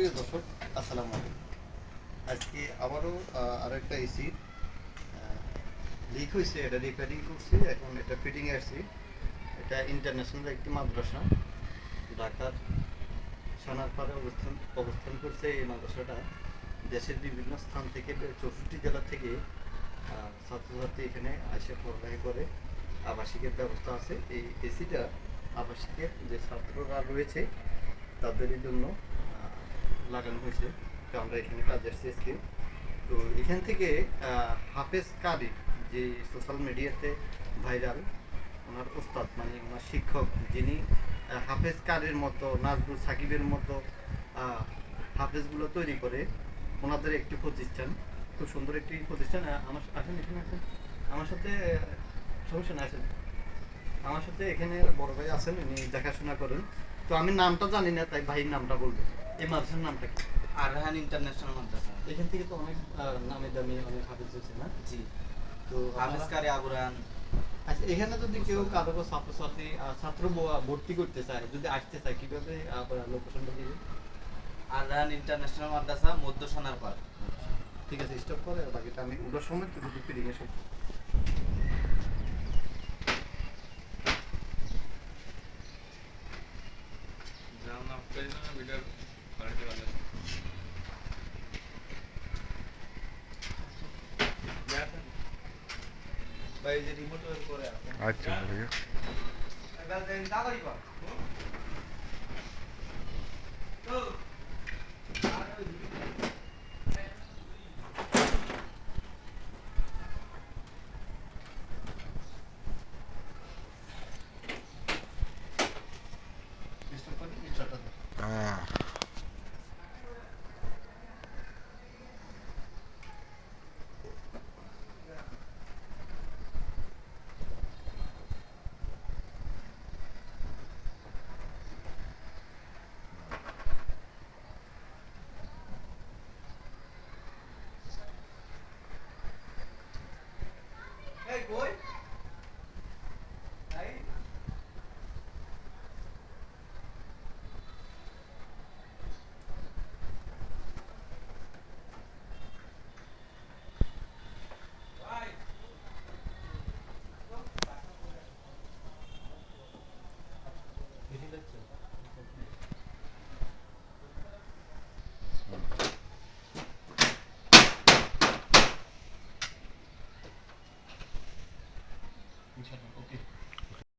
প্রিয় দর্শক, আসসালামু আলাইকুম। আজকে আবারও আরেকটা এসি লিক হয়েছে, এটা রিপেয়ারিং করছি, এখন এটা ফিটিংয়ে আসছি। এটা ইন্টারন্যাশনাল একটি মাদ্রাসা, ঢাকার সানারপাড়ে অবস্থান করছে এই মাদ্রাসাটা। দেশের বিভিন্ন স্থান থেকে 64 জেলা থেকে ছাত্রছাত্রী এখানে এসে পড়ালেখা করে। আবাসিকের ব্যবস্থা আছে। এই এসিটা আবাসিকের যে ছাত্ররা রয়েছে তাদের জন্য লাগানো হয়েছে। তো আমরা এখানে কাজ আসছি আজকে। তো এখান থেকে হাফেজ কারি, যে সোশ্যাল মিডিয়াতে ভাইরাল, ওনার ওস্তাদ মানে ওনার শিক্ষক, যিনি হাফেজ কারির মতো, নাজরুল সাকিবের মতো হাফেজগুলো তৈরি করে, ওনাদের একটি প্রতিষ্ঠান, খুব সুন্দর একটি প্রতিষ্ঠান। আমার আসেন, এখানে আসেন আমার সাথে, সমস্যা না, আসেন আমার সাথে। এখানে বড় ভাই আছেন, উনি দেখাশোনা করেন। তো আমি নামটা জানি না, তাই ভাইয়ের নামটা বলবো। এই মাদ্রাসার নামটা কি? আরহান ইন্টারন্যাশনাল মাদ্রাসা। এখান থেকে তো অনেক নামি দামি অনেক হাফেজ হয়েছে না? জি। তো হাফেজ কারি আবু রায়হান। আচ্ছা, এখানে যদি কেউ কারো ছাত্রছাত্রী ছাত্র ভর্তি করতে চায়, যদি আসতে চায়, কিভাবে লোকেশনটা দিবে? আরহান ইন্টারন্যাশনাল মাদ্রাসা, মধ্য সোনারপাড়। ঠিক আছে, স্টপ করে, বাকিটা আমি ওটার সময় তো যদি ফিরিং এসে। ভাই যে রিমোট ওর করে আছে। আচ্ছা ভাইয়া। এবার দেন তাড়াতাড়ি কর। তো স্টপ করে স্টার্টটা দাও। হ্যাঁ। এই কই